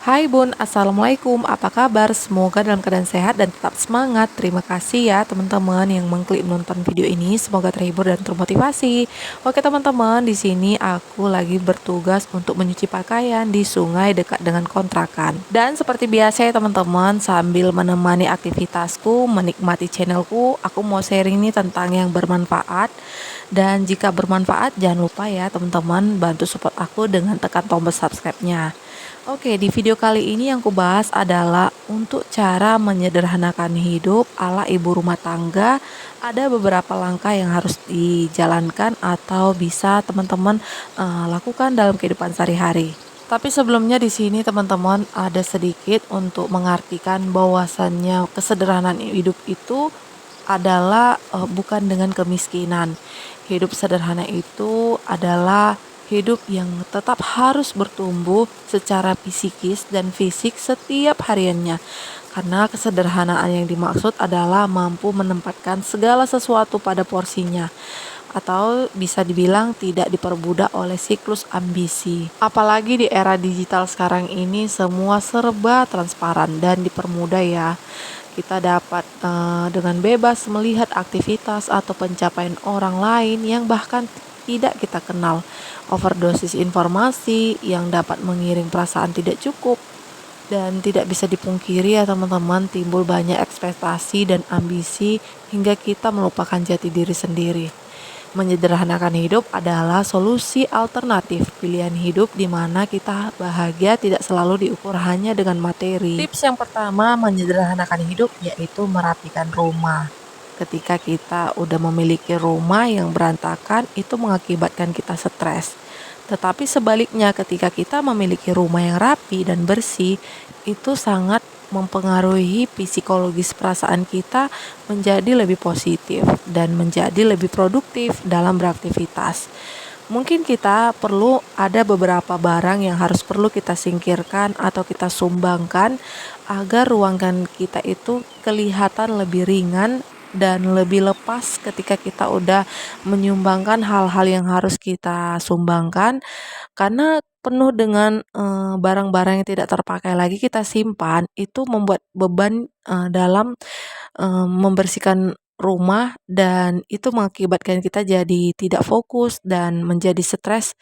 Hai Bun, Assalamualaikum, apa kabar? Semoga dalam keadaan sehat dan tetap semangat. Terima kasih ya teman-teman yang mengklik menonton video ini. Semoga terhibur dan termotivasi. Oke teman-teman, di sini aku lagi bertugas untuk menyuci pakaian di sungai dekat dengan kontrakan. Dan seperti biasa ya teman-teman, sambil menemani aktivitasku, menikmati channelku, aku mau sharing nih tentang yang bermanfaat. Dan jika bermanfaat, jangan lupa ya teman-teman bantu support aku dengan tekan tombol subscribe-nya. Oke, di video kali ini yang kubahas adalah untuk cara menyederhanakan hidup ala ibu rumah tangga. Ada beberapa langkah yang harus dijalankan atau bisa teman-teman lakukan dalam kehidupan sehari-hari. Tapi sebelumnya di sini teman-teman ada sedikit untuk mengartikan bahwasannya kesederhanaan hidup itu adalah bukan dengan kemiskinan. Hidup sederhana itu adalah hidup yang tetap harus bertumbuh secara psikis dan fisik setiap hariannya. Karena kesederhanaan yang dimaksud adalah mampu menempatkan segala sesuatu pada porsinya, atau bisa dibilang tidak diperbudak oleh siklus ambisi. Apalagi di era digital sekarang ini semua serba transparan dan dipermudah ya. Kita dapat dengan bebas melihat aktivitas atau pencapaian orang lain yang bahkan tidak kita kenal. Overdosis informasi yang dapat mengiring perasaan tidak cukup, dan tidak bisa dipungkiri ya teman-teman, timbul banyak ekspektasi dan ambisi hingga kita melupakan jati diri sendiri. Menyederhanakan hidup adalah solusi alternatif pilihan hidup di mana kita bahagia tidak selalu diukur hanya dengan materi. Tips yang pertama menyederhanakan hidup yaitu merapikan rumah. Ketika kita udah memiliki rumah yang berantakan, itu mengakibatkan kita stres. Tetapi sebaliknya, ketika kita memiliki rumah yang rapi dan bersih, itu sangat mempengaruhi psikologis perasaan kita menjadi lebih positif dan menjadi lebih produktif dalam beraktivitas. Mungkin kita perlu ada beberapa barang yang harus perlu kita singkirkan atau kita sumbangkan agar ruangan kita itu kelihatan lebih ringan dan lebih lepas ketika kita udah menyumbangkan hal-hal yang harus kita sumbangkan. Karena penuh dengan barang-barang yang tidak terpakai lagi kita simpan, itu membuat beban dalam membersihkan rumah, dan itu mengakibatkan kita jadi tidak fokus dan menjadi stres,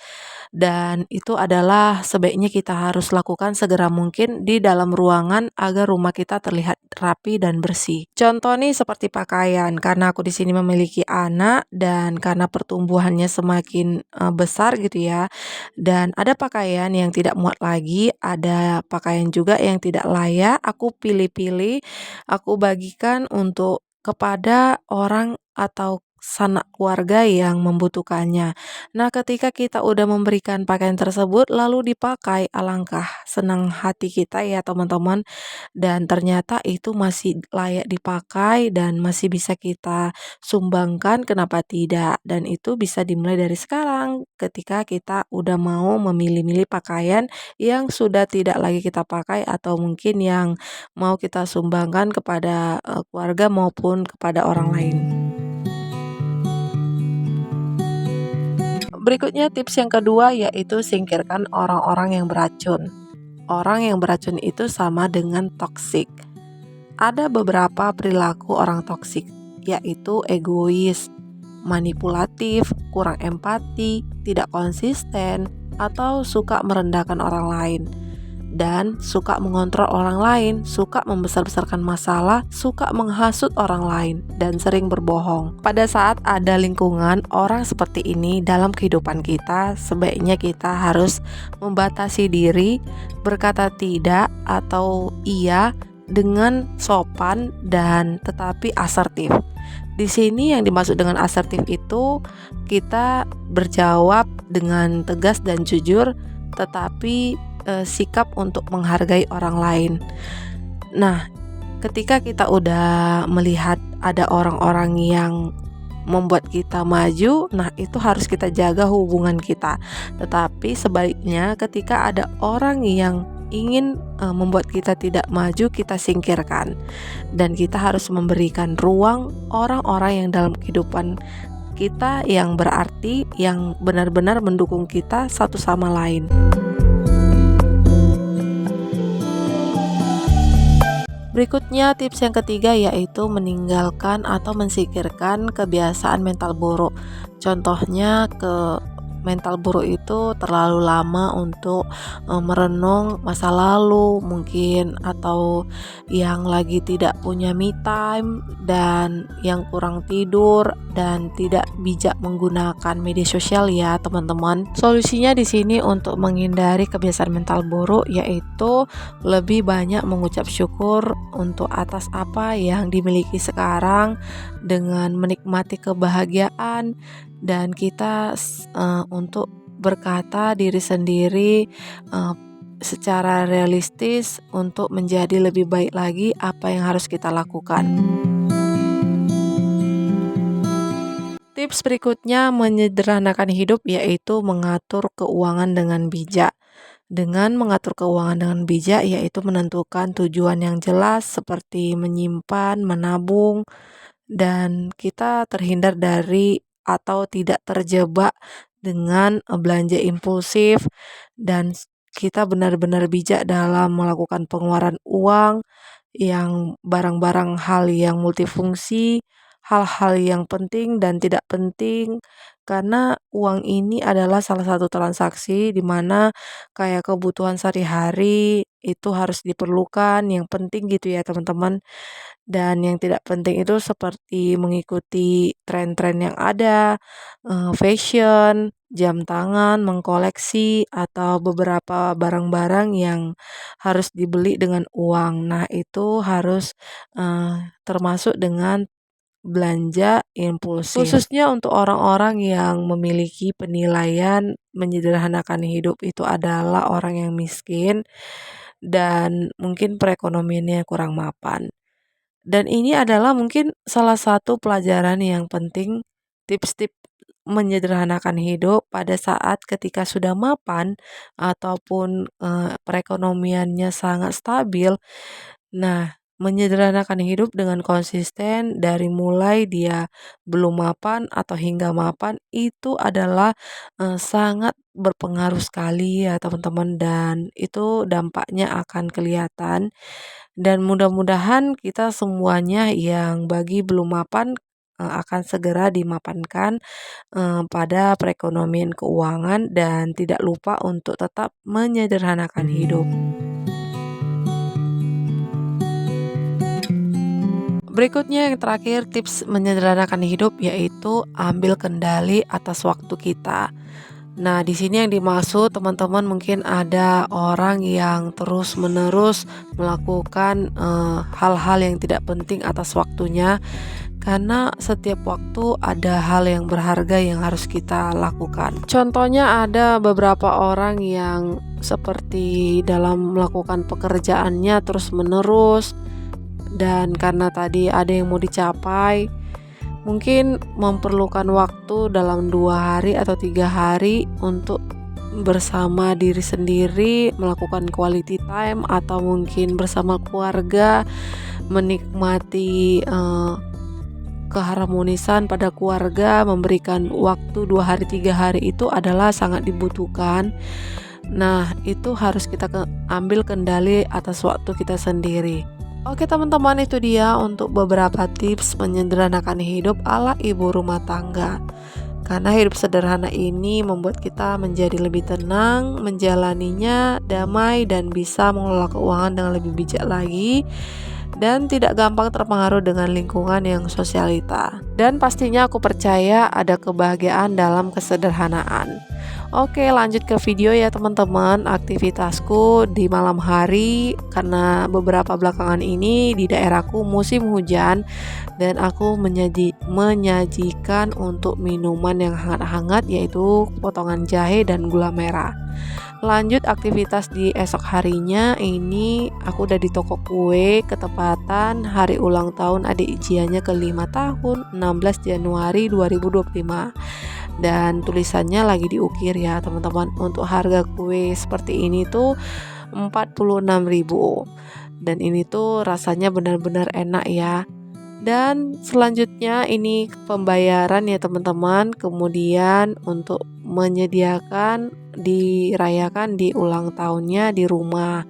dan itu adalah sebaiknya kita harus lakukan segera mungkin di dalam ruangan agar rumah kita terlihat rapi dan bersih. Contoh nih seperti pakaian, karena aku di sini memiliki anak dan karena pertumbuhannya semakin besar gitu ya, dan ada pakaian yang tidak muat lagi, ada pakaian juga yang tidak layak, aku pilih-pilih, aku bagikan untuk kepada orang atau sanak keluarga yang membutuhkannya. Nah, ketika kita udah memberikan pakaian tersebut lalu dipakai, alangkah senang hati kita ya teman-teman, dan ternyata itu masih layak dipakai dan masih bisa kita sumbangkan, kenapa tidak? Dan itu bisa dimulai dari sekarang ketika kita udah mau memilih-milih pakaian yang sudah tidak lagi kita pakai atau mungkin yang mau kita sumbangkan kepada keluarga maupun kepada orang lain. Berikutnya tips yang kedua yaitu singkirkan orang-orang yang beracun. Orang yang beracun itu sama dengan toksik. Ada beberapa perilaku orang toksik, yaitu egois, manipulatif, kurang empati, tidak konsisten, atau suka merendahkan orang lain, dan suka mengontrol orang lain, suka membesar-besarkan masalah, suka menghasut orang lain, dan sering berbohong. Pada saat ada lingkungan orang seperti ini dalam kehidupan kita, sebaiknya kita harus membatasi diri, berkata tidak atau iya dengan sopan dan tetapi asertif. Di sini yang dimaksud dengan asertif itu kita berjawab dengan tegas dan jujur, tetapi sikap untuk menghargai orang lain. Nah, ketika kita udah melihat ada orang-orang yang membuat kita maju, nah itu harus kita jaga hubungan kita. Tetapi sebaliknya ketika ada orang yang ingin membuat kita tidak maju, kita singkirkan. Dan kita harus memberikan ruang orang-orang yang dalam kehidupan kita yang berarti, yang benar-benar mendukung kita satu sama lain. Berikutnya tips yang ketiga yaitu meninggalkan atau mensingkirkan kebiasaan mental buruk. Contohnya mental buruk itu terlalu lama untuk merenung masa lalu mungkin, atau yang lagi tidak punya me time, dan yang kurang tidur dan tidak bijak menggunakan media sosial ya teman-teman. Solusinya di sini untuk menghindari kebiasaan mental buruk yaitu lebih banyak mengucap syukur untuk atas apa yang dimiliki sekarang dengan menikmati kebahagiaan, dan kita untuk berkata diri sendiri secara realistis untuk menjadi lebih baik lagi apa yang harus kita lakukan. Tips berikutnya menyederhanakan hidup yaitu mengatur keuangan dengan bijak. Dengan mengatur keuangan dengan bijak yaitu menentukan tujuan yang jelas seperti menyimpan, menabung, dan kita terhindar dari atau tidak terjebak dengan belanja impulsif, dan kita benar-benar bijak dalam melakukan pengeluaran uang yang barang-barang hal yang multifungsi, hal-hal yang penting dan tidak penting, karena uang ini adalah salah satu transaksi di mana kayak kebutuhan sehari-hari itu harus diperlukan, yang penting gitu ya teman-teman. Dan yang tidak penting itu seperti mengikuti tren-tren yang ada, fashion, jam tangan, mengkoleksi, atau beberapa barang-barang yang harus dibeli dengan uang. Nah, itu harus termasuk dengan belanja impulsif. Khususnya untuk orang-orang yang memiliki penilaian menyederhanakan hidup itu adalah orang yang miskin dan mungkin perekonomiannya kurang mapan. Dan ini adalah mungkin salah satu pelajaran yang penting, tips-tips menyederhanakan hidup pada saat ketika sudah mapan ataupun perekonomiannya sangat stabil. Nah, menyederhanakan hidup dengan konsisten dari mulai dia belum mapan atau hingga mapan itu adalah sangat berpengaruh sekali ya teman-teman, dan itu dampaknya akan kelihatan. Dan mudah-mudahan kita semuanya yang bagi belum mapan akan segera dimapankan pada perekonomian keuangan, dan tidak lupa untuk tetap menyederhanakan hidup. Berikutnya yang terakhir tips menyederhanakan hidup yaitu ambil kendali atas waktu kita. Nah, di sini yang dimaksud teman-teman mungkin ada orang yang terus-menerus melakukan hal-hal yang tidak penting atas waktunya, karena setiap waktu ada hal yang berharga yang harus kita lakukan. Contohnya ada beberapa orang yang seperti dalam melakukan pekerjaannya terus-menerus, dan karena tadi ada yang mau dicapai, mungkin memerlukan waktu dalam 2 hari atau 3 hari untuk bersama diri sendiri, melakukan quality time, atau mungkin bersama keluarga, menikmati keharmonisan pada keluarga, memberikan waktu 2 hari 3 hari itu adalah sangat dibutuhkan. Nah, itu harus kita ambil kendali atas waktu kita sendiri. Oke teman-teman, itu dia untuk beberapa tips menyederhanakan hidup ala ibu rumah tangga. Karena hidup sederhana ini membuat kita menjadi lebih tenang, menjalaninya damai, dan bisa mengelola keuangan dengan lebih bijak lagi, dan tidak gampang terpengaruh dengan lingkungan yang sosialita. Dan pastinya aku percaya ada kebahagiaan dalam kesederhanaan. Oke, lanjut ke video ya teman-teman. Aktivitasku di malam hari, karena beberapa belakangan ini di daerahku musim hujan, dan aku menyajikan untuk minuman yang hangat-hangat yaitu potongan jahe dan gula merah. Lanjut aktivitas di esok harinya, ini aku udah di toko kue ketepatan hari ulang tahun adik Ijiannya ke-5 tahun 16 Januari 2025. Dan tulisannya lagi diukir ya teman-teman. Untuk harga kue seperti ini tuh 46.000, dan ini tuh rasanya benar-benar enak ya. Dan selanjutnya ini pembayaran ya teman-teman, kemudian untuk menyediakan dirayakan di ulang tahunnya di rumah.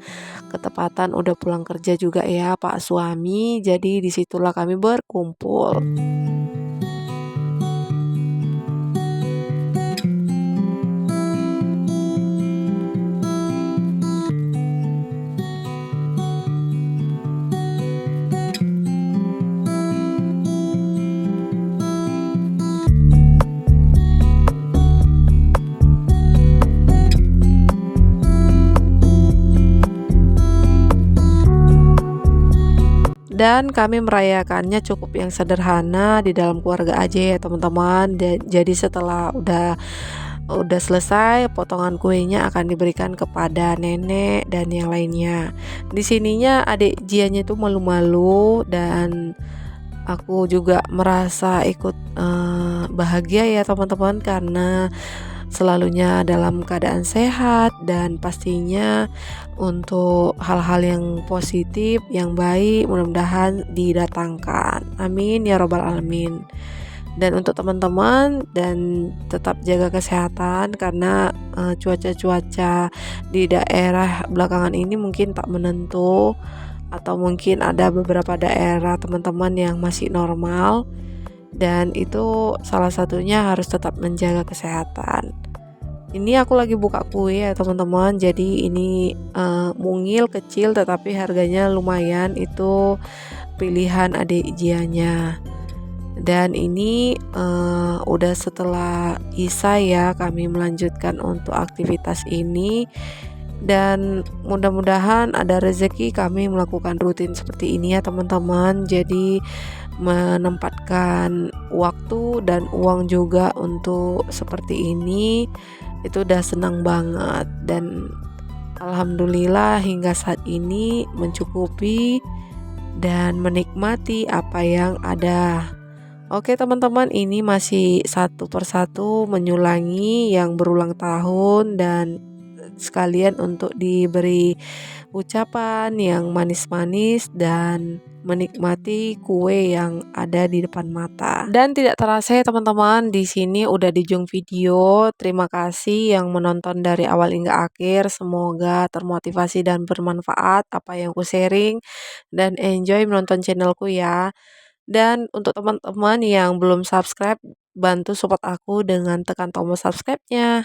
Ketepatan udah pulang kerja juga ya Pak suami, jadi disitulah kami berkumpul. Dan kami merayakannya cukup yang sederhana di dalam keluarga aja ya teman-teman. Jadi setelah udah selesai, potongan kuenya akan diberikan kepada nenek dan yang lainnya. Di sininya adik Jianya tuh malu-malu dan aku juga merasa ikut bahagia ya teman-teman karena selalunya dalam keadaan sehat dan pastinya untuk hal-hal yang positif, yang baik mudah-mudahan didatangkan. Amin ya robbal alamin. Dan untuk teman-teman dan tetap jaga kesehatan karena cuaca-cuaca di daerah belakangan ini mungkin tak menentu atau mungkin ada beberapa daerah teman-teman yang masih normal dan itu salah satunya harus tetap menjaga kesehatan. Ini aku lagi buka kue ya teman-teman. Jadi ini mungil kecil tetapi harganya lumayan. Itu pilihan adik Jianya. Dan ini udah setelah Isya ya kami melanjutkan untuk aktivitas ini dan mudah-mudahan ada rezeki kami melakukan rutin seperti ini ya teman-teman. Jadi menempatkan waktu dan uang juga untuk seperti ini itu udah senang banget dan alhamdulillah hingga saat ini mencukupi dan menikmati apa yang ada. Oke teman-teman, ini masih satu persatu menyulangi yang berulang tahun dan sekalian untuk diberi ucapan yang manis-manis dan menikmati kue yang ada di depan mata. Dan tidak terasa ya teman-teman, di sini udah di ujung video. Terima kasih yang menonton dari awal hingga akhir. Semoga termotivasi dan bermanfaat apa yang aku sharing dan enjoy menonton channelku ya. Dan untuk teman-teman yang belum subscribe, bantu support aku dengan tekan tombol subscribe-nya.